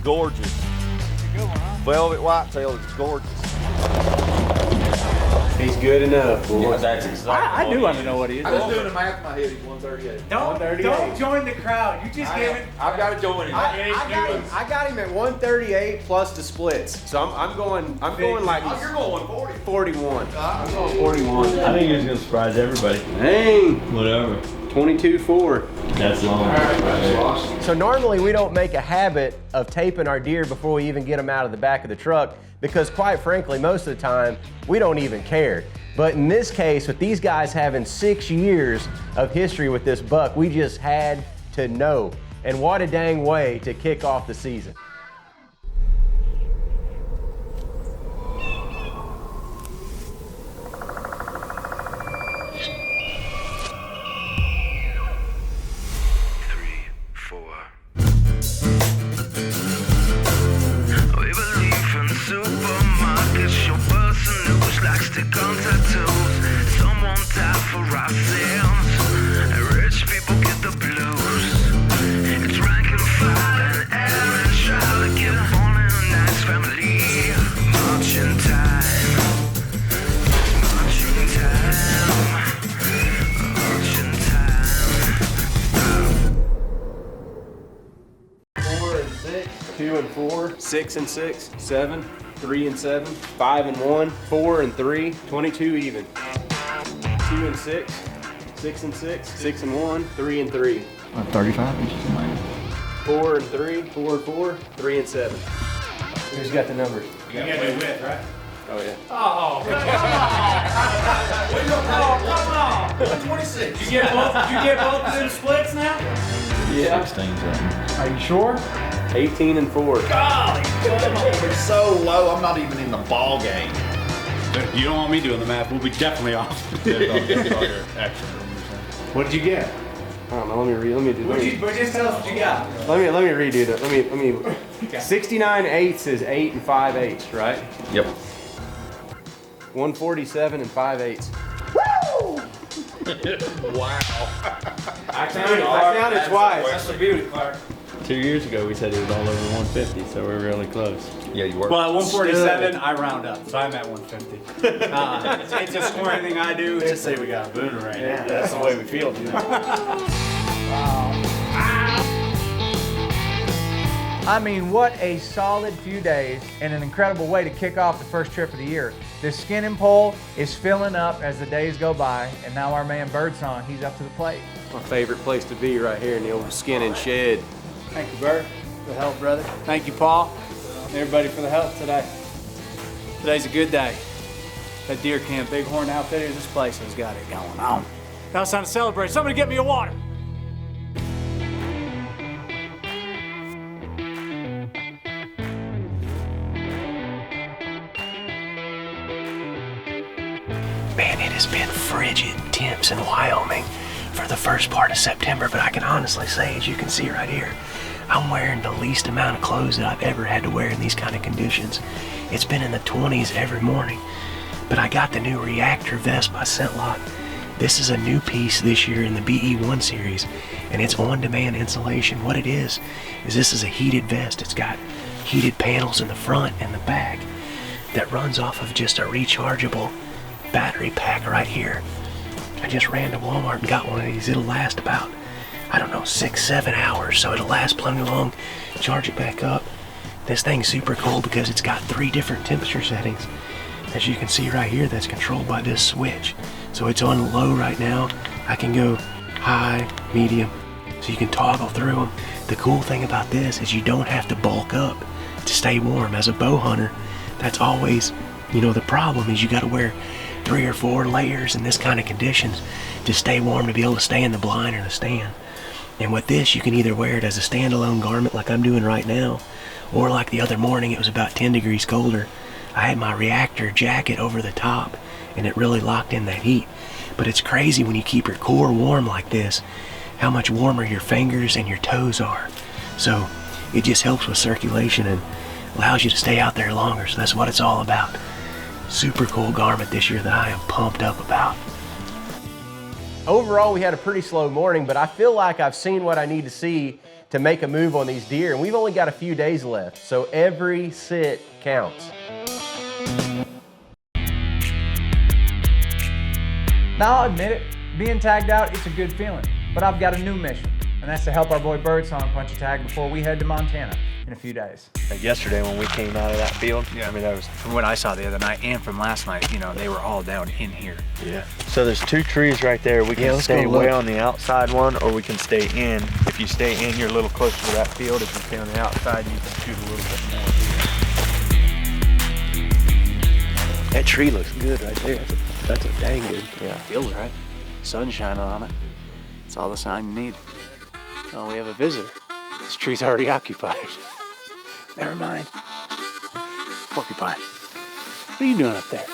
gorgeous. Good one, huh? Velvet whitetail is gorgeous. He's good enough, boy. Yeah, that's exactly I do want to know what he is. I was doing the math in my head. He's 138. Don't join the crowd. You just gave it. I've got to join him. I got him at 138 plus the splits. So I'm going like Oh, you're going 140. 41. I'm going 41. I think he's gonna surprise everybody. Dang. Whatever. 22-4. That's long. So normally we don't make a habit of taping our deer before we even get them out of the back of the truck because quite frankly, most of the time, we don't even care. But in this case, with these guys having 6 years of history with this buck, we just had to know. And what a dang way to kick off the season. Two and four, 6 and 6, 7, 3 and 7, 5 and 1, 4 and 3, 22 even. 2 and 6, 6 and 6, 6 and 1, 3 and 3. 35 inches in my 4 and 3, 4 and 4, 3 and 7. Who's got the numbers? You got to do width, right? Oh yeah. Oh, come on. 26. You get both of them splits now? Yeah. 16s. Are you sure? 18 and 4. Golly, it's so low, I'm not even in the ball game. You don't want me doing the math, we'll be definitely off. What did you get? I don't know. Let me Just tell us what you got. Let me redo that. Let me. 69 eighths is 8 and 5 eighths, right? Yep. 147 and 5 eighths. Woo! Wow. I counted twice. That's the beauty, Clark. 2 years ago, we said he was all over 150, so we're really close. Yeah, you were. Well, at 147, I round up, so I'm at 150. It's a scoring thing I do. Just say we got a booner right now. That's the way we feel, dude. I mean, what a solid few days and an incredible way to kick off the first trip of the year. This skinning pole is filling up as the days go by, and now our man Birdsong, he's up to the plate. My favorite place to be right here in the old skin and shed. Thank you, Bert, for the help, brother. Thank you, Paul, and everybody for the help today. Today's a good day. That deer camp, Bighorn Outfitters, this place has got it going on. Now it's time to celebrate. Somebody get me a water. Man, it has been frigid temps in Wyoming for the first part of September, but I can honestly say, as you can see right here, I'm wearing the least amount of clothes that I've ever had to wear in these kind of conditions. It's been in the 20s every morning, but I got the new Reactor vest by ScentLock. This is a new piece this year in the BE1 series, and it's on-demand insulation. What it is this is a heated vest. It's got heated panels in the front and the back that runs off of just a rechargeable battery pack right here. I just ran to Walmart and got one of these. It'll last about, I don't know, 6-7 hours, so it'll last plenty long. Charge it back up. This thing's super cool because it's got 3 different temperature settings. As you can see right here, that's controlled by this switch. So it's on low right now. I can go high, medium, so you can toggle through them. The cool thing about this is you don't have to bulk up to stay warm. As a bow hunter, that's always, the problem is you got to wear 3 or 4 layers in this kind of conditions to stay warm, to be able to stay in the blind or the stand. And with this, you can either wear it as a standalone garment like I'm doing right now, or like the other morning, it was about 10 degrees colder. I had my Reactor jacket over the top, and it really locked in that heat. But it's crazy when you keep your core warm like this, how much warmer your fingers and your toes are. So it just helps with circulation and allows you to stay out there longer. So that's what it's all about. Super cool garment this year that I am pumped up about. Overall, we had a pretty slow morning, but I feel like I've seen what I need to see to make a move on these deer, and we've only got a few days left, so every sit counts. Now I'll admit it, being tagged out, it's a good feeling. But I've got a new mission, and that's to help our boy Birdsong punch a tag before we head to Montana in a few days. Like yesterday when we came out of that field, I mean, that was, From what I saw the other night and from last night, you know, they were all down in here. yeah. So there's 2 trees right there. We can stay way on the outside one, or we can stay in. If you stay in, you're a little closer to that field. If you stay on the outside, you can shoot a little bit more. That tree looks good right there. That's a dang good. Yeah. Feels right. Sun shining on it. That's all the sign you need. Oh, we have a visitor. This tree's already occupied. Never mind. Porcupine. What are you doing up there?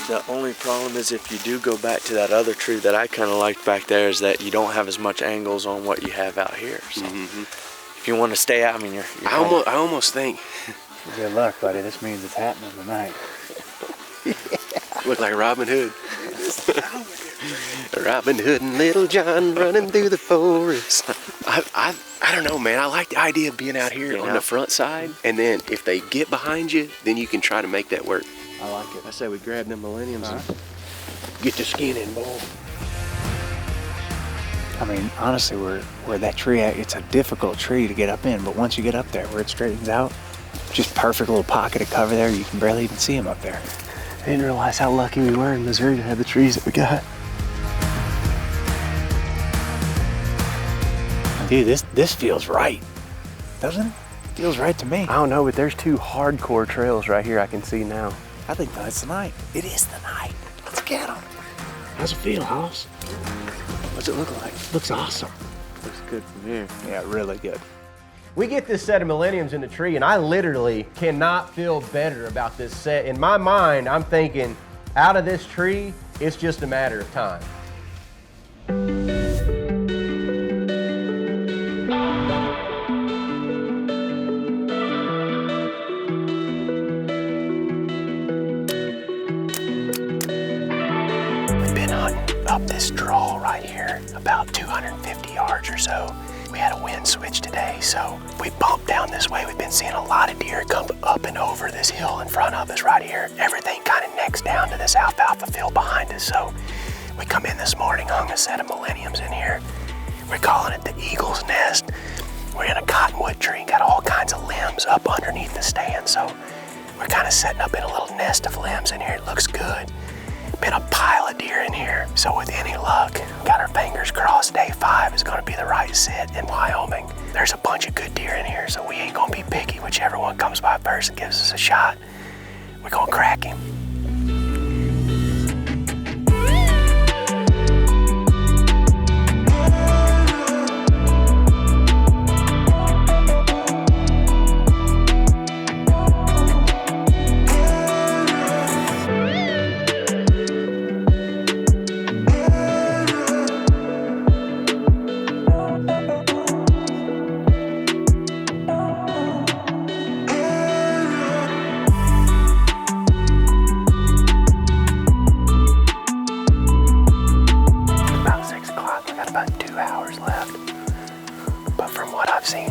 The only problem is if you do go back to that other tree that I kind of liked back there is that you don't have as much angles on what you have out here. So if you want to stay out, I mean, you're I almost think. Good luck, buddy. This means it's happening tonight. Look like Robin Hood. Robin Hood and Little John running through the forest. I don't know, man. I like the idea of being out here on the front side, and then if they get behind you, then you can try to make that work. I like it. I say we grab them millenniums and get the skin in, boy. I mean, honestly, where that tree at, it's a difficult tree to get up in, but once you get up there where it straightens out, just perfect little pocket of cover there, you can barely even see them up there. I didn't realize how lucky we were in Missouri to have the trees that we got. Dude, this feels right, doesn't it? Feels right to me. I don't know, but there's 2 hardcore trails right here I can see now. I think that's the night. It is the night. Let's get them. How's it feel, Hoss? What's it look like? Looks awesome. Looks good from here. Yeah, really good. We get this set of millenniums in the tree, and I literally cannot feel better about this set. In my mind, I'm thinking, out of this tree, it's just a matter of time. We've been hunting up this draw right here, about 250 yards or so. We had a wind switch today, so we bumped down this way. We've been seeing a lot of deer come up and over this hill in front of us right here. Everything kind of necks down to this alfalfa field behind us, so we come in this morning, hung a set of millenniums in here. We're calling it the Eagle's Nest. We're in a cottonwood tree, got all kinds of limbs up underneath the stand, so we're kind of setting up in a little nest of limbs in here. It looks good. Been a pile of deer in here, so with any luck, got our fingers crossed, day 5 is gonna be the right sit in Wyoming. There's a bunch of good deer in here, so we ain't gonna be picky. Whichever one comes by first and gives us a shot, we're gonna crack him.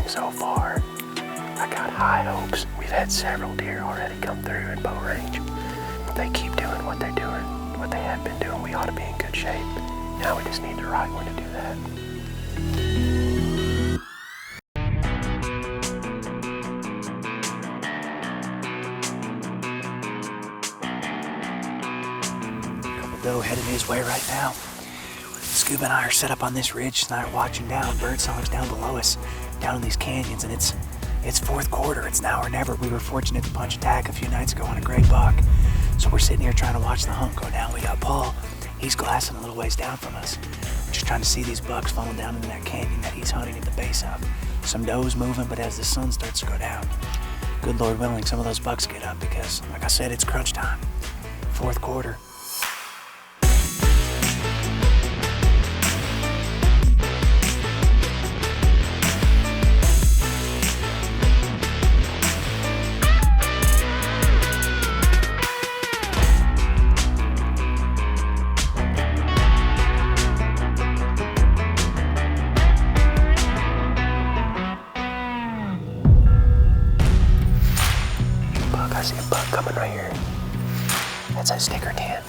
So far, I got high hopes. We've had several deer already come through in bow range. If they keep doing what they're doing, what they have been doing, we ought to be in good shape. Now we just need the right one to do that. Couple doe headed his way right now. Scuba and I are set up on this ridge tonight watching down. Birdsong's down below us, down in these canyons, and it's 4th quarter. It's now or never. We were fortunate to punch a tag a few nights ago on a gray buck. So we're sitting here trying to watch the hunt go down. We got Paul. He's glassing a little ways down from us. We're just trying to see these bucks funnel down into that canyon that he's hunting at the base of. Some does moving, but as the sun starts to go down, good Lord willing, some of those bucks get up because, like I said, it's crunch time. 4th quarter. see a buck coming right here. That's a sticker 10.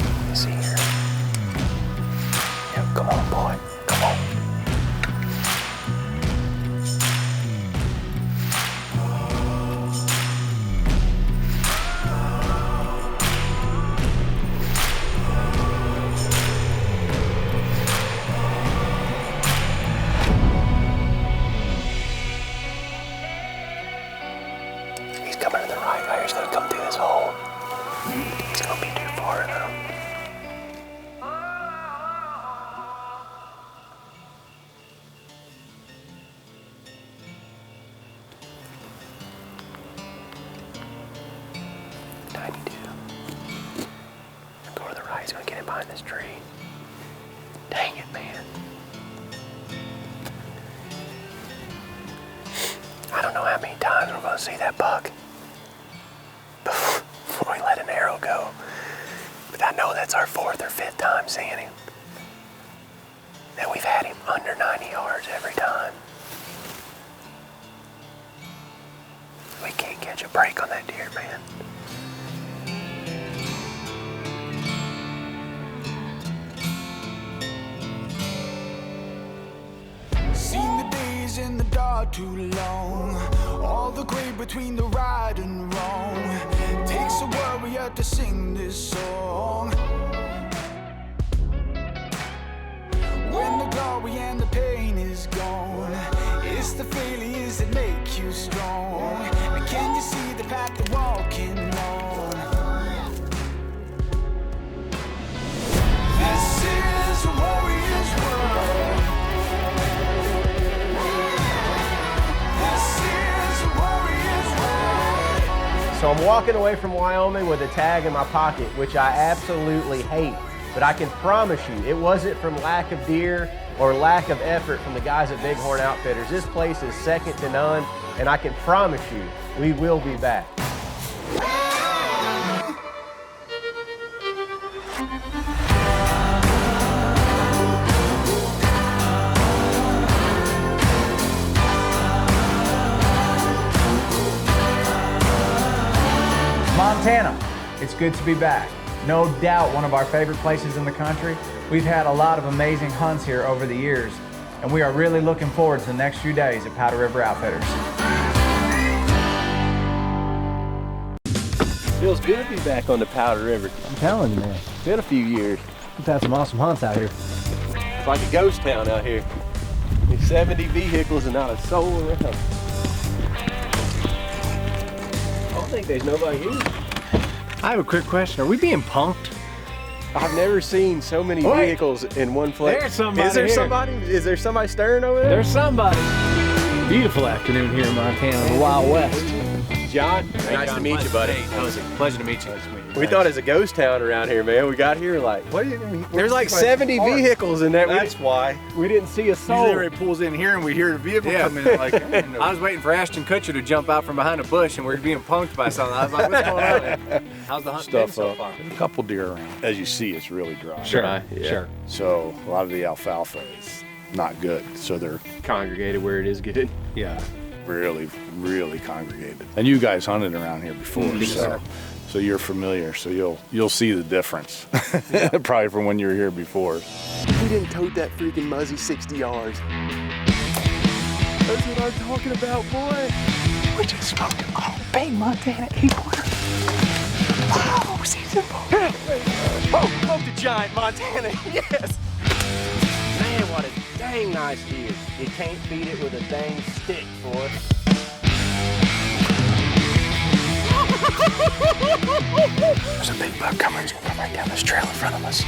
Let me see here. Yep, come on, boy. Come on. He's coming to the right. Right, he's gonna come through this hole. He's gonna be too far though. Go to the right, he's gonna get in behind this tree. Dang it, man. I don't know how many times we're gonna see that buck before we let an arrow go. But I know that's our 4th or 5th time seeing him. And we've had him under 90 yards every time. We can't catch a break on that deer, man. Seen the days in the dark too long. All the gray between the right and wrong. Takes a warrior to sing this song. When the glory and the pain is gone, it's the failures that make you strong. And can you see the path you're walking on? This is a warrior's world. So I'm walking away from Wyoming with a tag in my pocket, which I absolutely hate. But I can promise you, it wasn't from lack of deer or lack of effort from the guys at Bighorn Outfitters. This place is second to none, and I can promise you, we will be back. Montana, it's good to be back. No doubt one of our favorite places in the country. We've had a lot of amazing hunts here over the years, and we are really looking forward to the next few days at Powder River Outfitters. Feels good to be back on the Powder River. I'm telling you, man. It's been a few years. We've had some awesome hunts out here. It's like a ghost town out here. There's 70 vehicles and not a soul around. I don't think there's nobody here. I have a quick question. Are we being punked? I've never seen so many vehicles in one place. There's somebody Is there here. somebody? Is there somebody stirring over there? There's somebody. Beautiful afternoon here in Montana, the Wild West. John, nice to meet you, buddy. Hey, Hosie. Pleasure to meet you. We thought it was a ghost town around here, man. We got here like, what? There's like 70 vehicles in there. That's why. We didn't see a soul. Usually everybody pulls in here and we hear the vehicle come in like, I was waiting for Ashton Kutcher to jump out from behind a bush, and we're being punked by something. I was like, what's going on? How's the hunt been so far? There's a couple deer around. As you see, it's really dry. Sure. So a lot of the alfalfa is not good. So they're Congregated where it is good. Yeah. really, really congregated. And you guys hunted around here before, so you're familiar. So you'll see the difference, probably from when you were here before. We didn't tote that freaking muzzy 60 yards. That's what I'm talking about, boy. We just smoked a big Montana 8-pointer. Oh, season 4. Oh, smoked a giant Montana, yes. Man, what a dang nice deer. You can't beat it with a dang stick, boy. There's a big buck coming. He's gonna come right down this trail in front of us.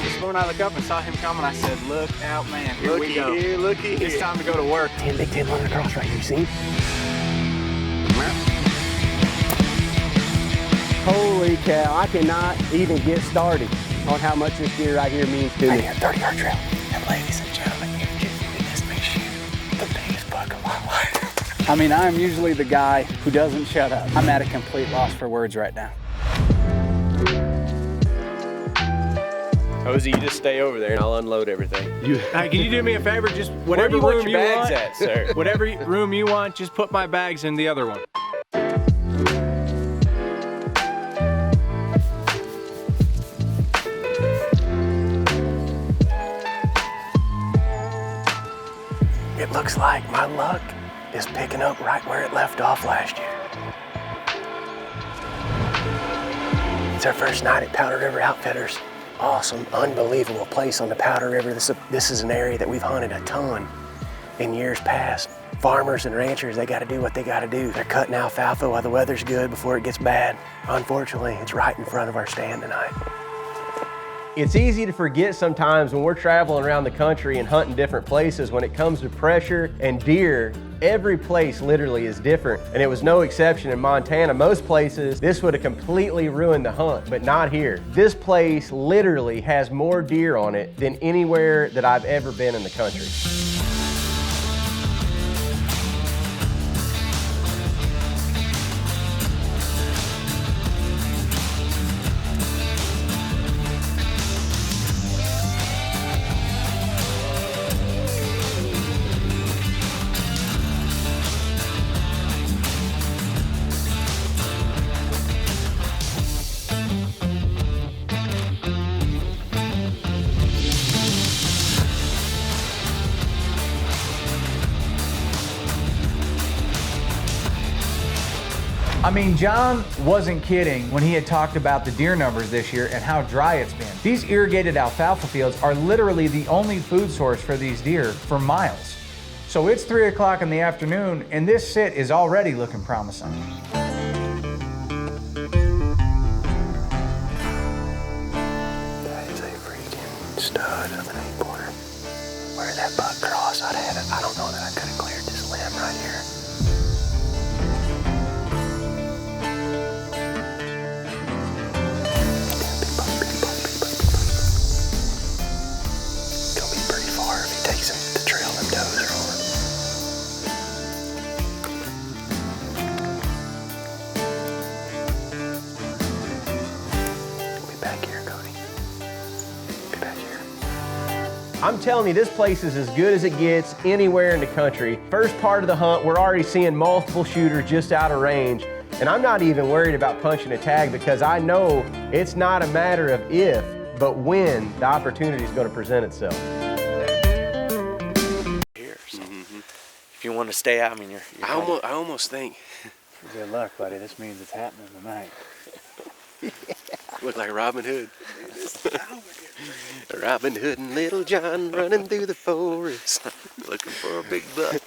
This morning I looked up and saw him coming. I said, look out, man. Here we go. Looky here. It's time to go to work. 10 Big 10 running across right here, you see? Holy cow, I cannot even get started on how much this deer right here means to Right me. here, 30-yard trail. And ladies and gentlemen, you've just witnessed me shoot the biggest buck of my life. I mean, I'm usually the guy who doesn't shut up. I'm at a complete loss for words right now. Hosie, you just stay over there and I'll unload everything. Hey, can you do me a favor? Just whatever Where do room you want you your want, bags at, sir? whatever room you want, just put my bags in the other one. It looks like my luck is picking up right where it left off last year. It's our first night at Powder River Outfitters. Awesome, unbelievable place on the Powder River. This is an area that we've hunted a ton in years past. Farmers and ranchers, they gotta do what they gotta do. They're cutting alfalfa while the weather's good before it gets bad. Unfortunately, it's right in front of our stand tonight. It's easy to forget sometimes when we're traveling around the country and hunting different places. When it comes to pressure and deer, every place literally is different, and it was no exception in Montana. Most places, this would have completely ruined the hunt, but not here. This place literally has more deer on it than anywhere that I've ever been in the country. I mean, John wasn't kidding when he had talked about the deer numbers this year and how dry it's been. These irrigated alfalfa fields are literally the only food source for these deer for miles. So it's 3 o'clock in the afternoon and this sit is already looking promising. That is a freaking stud of an 8-pointer. Where that buck cross, I'd have it. I don't know that I could have cleared this limb right here. I'm telling you, this place is as good as it gets anywhere in the country. First part of the hunt, we're already seeing multiple shooters just out of range. And I'm not even worried about punching a tag because I know it's not a matter of if, but when the opportunity is going to present itself. Here, so if you want to stay out, I mean, you're I almost think. Good luck, buddy. This means it's happening tonight. Look like Robin Hood. Robin Hood and Little John running through the forest, looking for a big buck.